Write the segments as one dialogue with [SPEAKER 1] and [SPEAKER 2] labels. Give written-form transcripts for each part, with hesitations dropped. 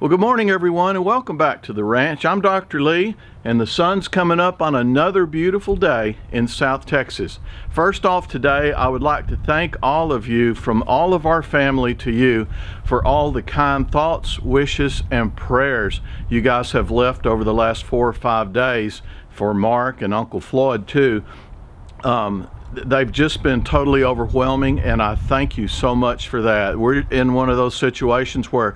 [SPEAKER 1] Well, good morning everyone, and welcome back to the ranch. I'm Dr. Lee, and the sun's coming up on another beautiful day in South Texas. First off today, I would like to thank all of you, from all of our family to you, for all the kind thoughts, wishes, and prayers you guys have left over the last 4 or 5 days for Mark and Uncle Floyd too. They've just been totally overwhelming, and I thank you so much for that. We're in one of those situations where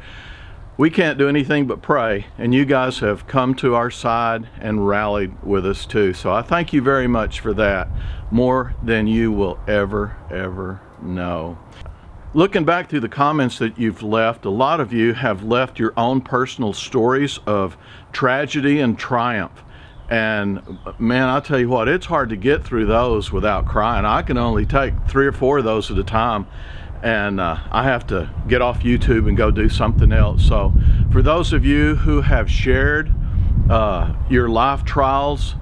[SPEAKER 1] we can't do anything but pray, and you guys have come to our side and rallied with us too. So I thank you very much for that, more than you will ever know. Looking back through the comments that you've left, a lot of you have left your own personal stories of tragedy and triumph. And man, I'll tell you what, it's hard to get through those without crying. I can only take 3 or 4 of those at a time, and I have to get off YouTube and go do something else. So for those of you who have shared your life trials,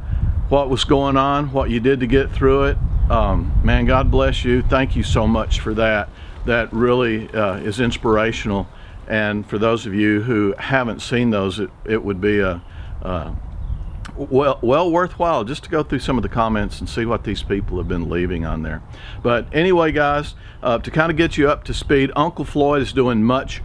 [SPEAKER 1] what was going on, what you did to get through it, man, God bless you. Thank you so much for that. That really is inspirational. And for those of you who haven't seen those, it would be a well worthwhile just to go through some of the comments and see what these people have been leaving on there. But anyway, guys, to kind of get you up to speed, Uncle Floyd is doing much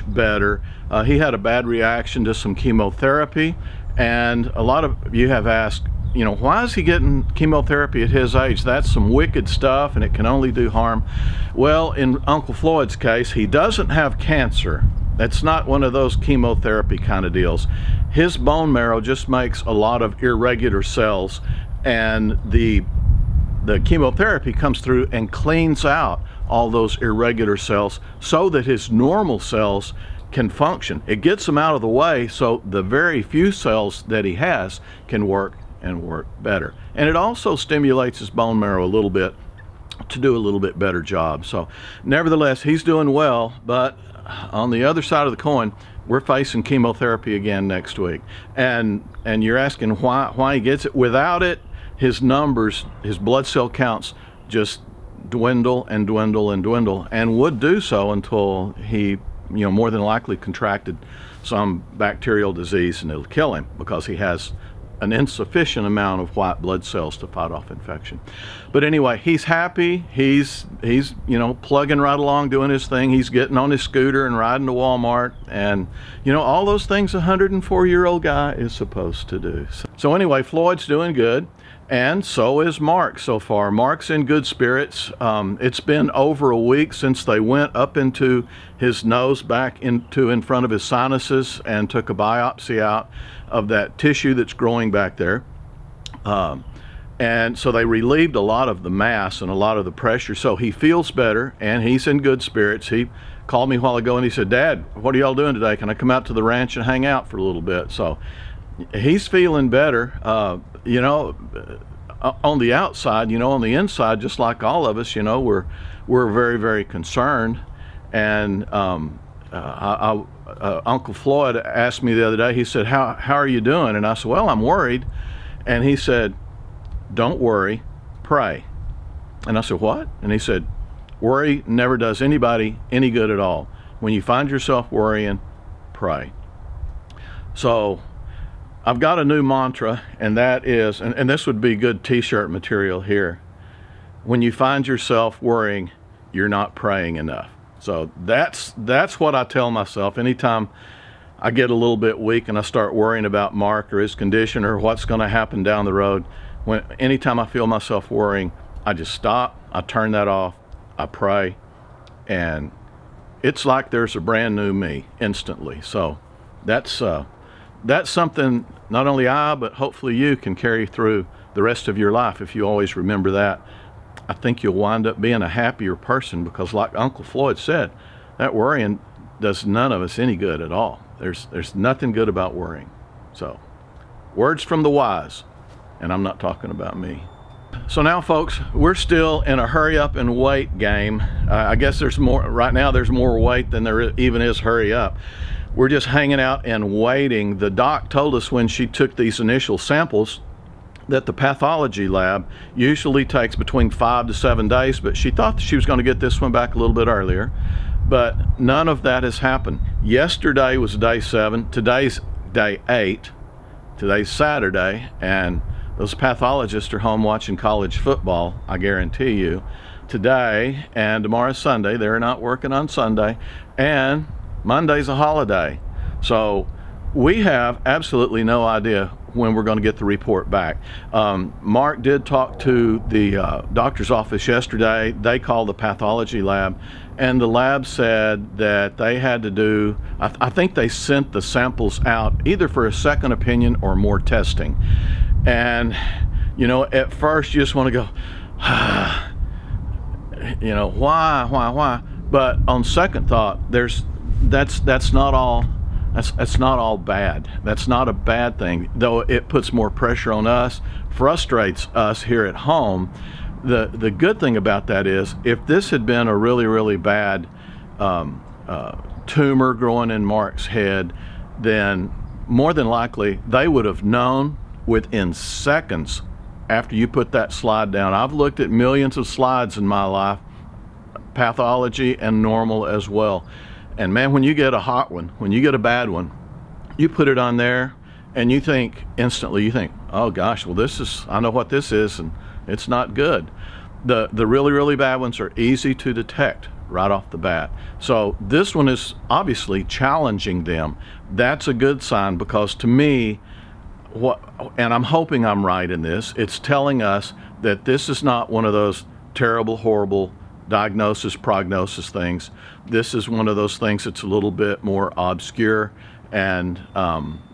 [SPEAKER 1] better. He had a bad reaction to some chemotherapy, and a lot of you have asked, you know, why is he getting chemotherapy at his age? That's some wicked stuff, and it can only do harm. Well, in Uncle Floyd's case, he doesn't have cancer. That's not one of those chemotherapy kind of deals. His bone marrow just makes a lot of irregular cells, and the chemotherapy comes through and cleans out all those irregular cells so that his normal cells can function. It gets them out of the way so the very few cells that he has can work and work better. And it also stimulates his bone marrow a little bit to do a little bit better job. So nevertheless, he's doing well, but on the other side of the coin, we're facing chemotherapy again next week. And you're asking why he gets it. Without it, his numbers, his blood cell counts just dwindle and dwindle and dwindle, and would do so until he, you know, more than likely contracted some bacterial disease, and it'll kill him because he has an insufficient amount of white blood cells to fight off infection. But anyway, he's happy. He's you know, plugging right along, doing his thing. He's getting on his scooter and riding to Walmart, and you know, all those things a 104-year-old guy is supposed to do. So anyway, Floyd's doing good, and so is Mark so far. Mark's in good spirits. It's been over a week since they went up into his nose, back into in front of his sinuses, and took a biopsy out of that tissue that's growing back there. And so they relieved a lot of the mass and a lot of the pressure. So he feels better, and he's in good spirits. He called me a while ago and he said, "Dad, what are y'all doing today? Can I come out to the ranch and hang out for a little bit?" So he's feeling better. You know, on the outside, you know, on the inside, just like all of us, you know, we're very concerned. And Uncle Floyd asked me the other day, he said, how are you doing? And I said, well, I'm worried. And he said, don't worry, pray. And I said, what? And he said, worry never does anybody any good at all. When you find yourself worrying, pray. So I've got a new mantra, and that is, and this would be good t-shirt material here: when you find yourself worrying, you're not praying enough. So that's what I tell myself anytime I get a little bit weak and I start worrying about Mark or his condition or what's going to happen down the road. Anytime I feel myself worrying, I just stop, I turn that off, I pray, and it's like there's a brand new me instantly. So that's something not only I, but hopefully you can carry through the rest of your life. If you always remember that, I think you'll wind up being a happier person, because like Uncle Floyd said, that worrying does none of us any good at all. There's nothing good about worrying. So, words from the wise, and I'm not talking about me. So now, folks, we're still in a hurry up and wait game. I guess there's more, right now there's more wait than there even is hurry up. We're just hanging out and waiting. The doc told us when she took these initial samples that the pathology lab usually takes between 5 to 7 days, but she thought that she was going to get this one back a little bit earlier. But none of that has happened. Yesterday was day 7. Today's day 8. Today's Saturday, and those pathologists are home watching college football, I guarantee you. Today and tomorrow's Sunday. They're not working on Sunday, and Monday's a holiday. So we have absolutely no idea when we're going to get the report back. Mark did talk to the doctor's office yesterday. They called the pathology lab, and the lab said that they had to do, I think they sent the samples out either for a second opinion or more testing. And you know, at first you just want to go, you know, why? But on second thought, that's not all bad. That's not a bad thing, though it puts more pressure on us, frustrates us here at home. The good thing about that is, if this had been a really bad tumor growing in Mark's head, then more than likely they would have known within seconds after you put that slide down. I've looked at millions of slides in my life, pathology and normal as well. And man, when you get a hot one, when you get a bad one, you put it on there and you think instantly, oh gosh, well I know what this is, and it's not good. The really bad ones are easy to detect right off the bat. So this one is obviously challenging them. That's a good sign, because to me, and I'm hoping I'm right in this, it's telling us that this is not one of those terrible, horrible diagnosis, prognosis things. This is one of those things that's a little bit more obscure, and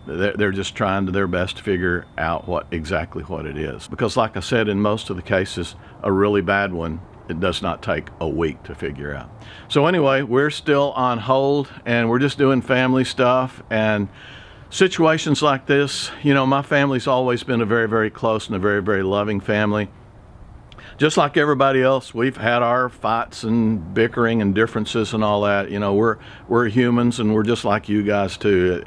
[SPEAKER 1] they're just trying their best to figure out exactly what it is. Because like I said, in most of the cases, a really bad one, it does not take a week to figure out. So anyway, we're still on hold, and we're just doing family stuff. And situations like this, you know, my family's always been a very close and a very loving family. Just like everybody else, we've had our fights and bickering and differences and all that. You know, we're humans, and we're just like you guys too.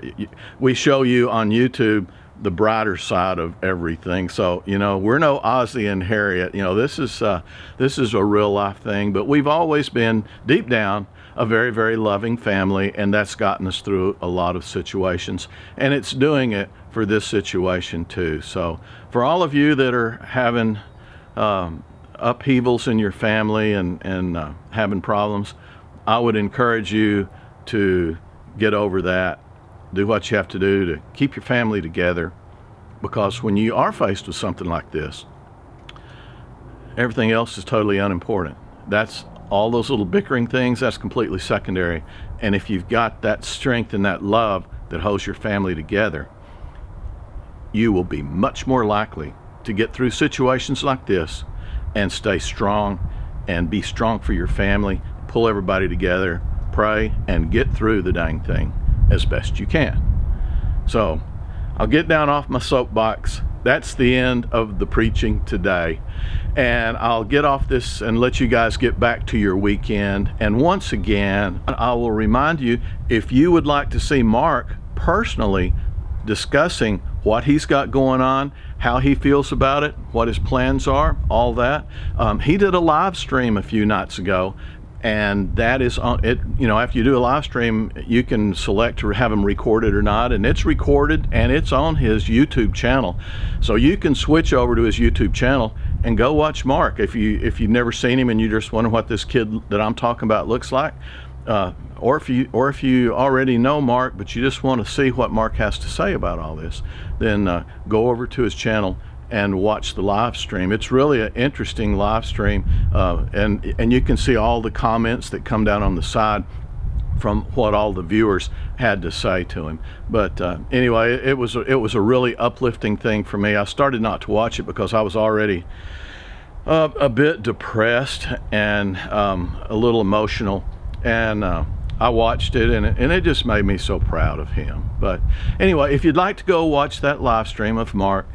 [SPEAKER 1] We show you on YouTube the brighter side of everything. So, you know, we're no Ozzy and Harriet. You know, this is a real life thing. But we've always been, deep down, a very loving family, and that's gotten us through a lot of situations, and it's doing it for this situation too. So for all of you that are having upheavals in your family and having problems, I would encourage you to get over that. Do what you have to do to keep your family together, because when you are faced with something like this, everything else is totally unimportant. That's all those little bickering things, that's completely secondary. And if you've got that strength and that love that holds your family together, you will be much more likely to get through situations like this and stay strong and be strong for your family, pull everybody together, pray, and get through the dang thing as best you can. So I'll get down off my soapbox. That's the end of the preaching today, and I'll get off this and let you guys get back to your weekend. And once again, I will remind you, if you would like to see Mark personally discussing what he's got going on, how he feels about it, what his plans are, all that, he did a live stream a few nights ago, and that is on it. You know, after you do a live stream, you can select to have them recorded or not, and it's recorded and it's on his YouTube channel. So you can switch over to his YouTube channel and go watch Mark if you've never seen him and you just wonder what this kid that I'm talking about looks like, or if you already know Mark but you just want to see what Mark has to say about all this, then go over to his channel and watch the live stream. It's really an interesting live stream, and you can see all the comments that come down on the side from what all the viewers had to say to him. But anyway, it was a really uplifting thing for me. I started not to watch it because I was already a bit depressed and a little emotional, and I watched it, and it just made me so proud of him. But anyway, if you'd like to go watch that live stream of Mark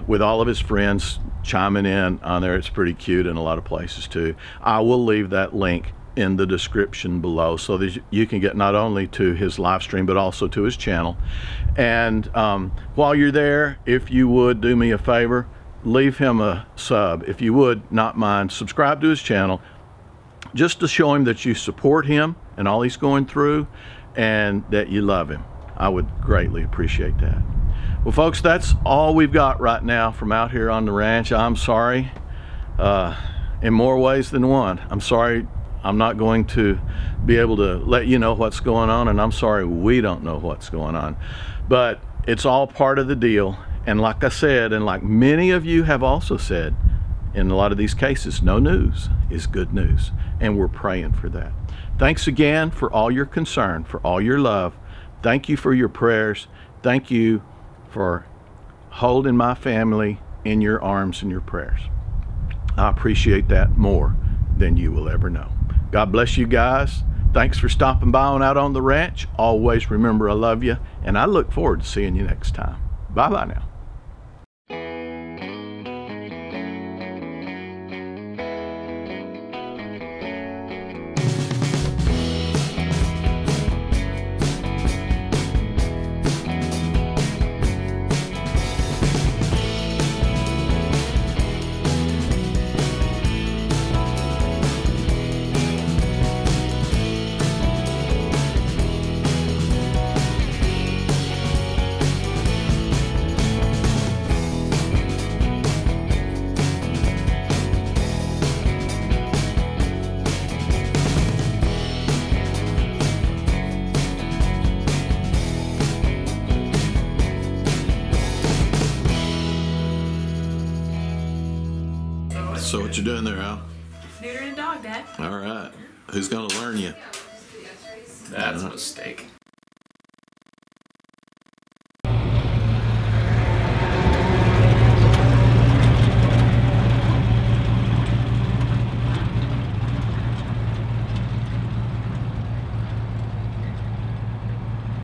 [SPEAKER 1] with all of his friends chiming in on there, it's pretty cute in a lot of places too. I will leave that link in the description below so that you can get not only to his live stream but also to his channel. And while you're there, if you would do me a favor, leave him a sub. If you would not mind, subscribe to his channel, just to show him that you support him and all he's going through, and that you love him. I would greatly appreciate that. Well, folks, that's all we've got right now from out here on the ranch. I'm sorry in more ways than one. I'm sorry I'm not going to be able to let you know what's going on, and I'm sorry we don't know what's going on. But it's all part of the deal. And like I said, and like many of you have also said, in a lot of these cases, no news is good news, and we're praying for that. Thanks again for all your concern, for all your love. Thank you for your prayers. Thank you for holding my family in your arms and your prayers. I appreciate that more than you will ever know. God bless you guys. Thanks for stopping by on out on the ranch. Always remember I love you, and I look forward to seeing you next time. Bye-bye now. So what you doing there, Al?
[SPEAKER 2] Neutering a dog, Dad.
[SPEAKER 1] All right. Who's gonna learn you?
[SPEAKER 3] That's a mistake.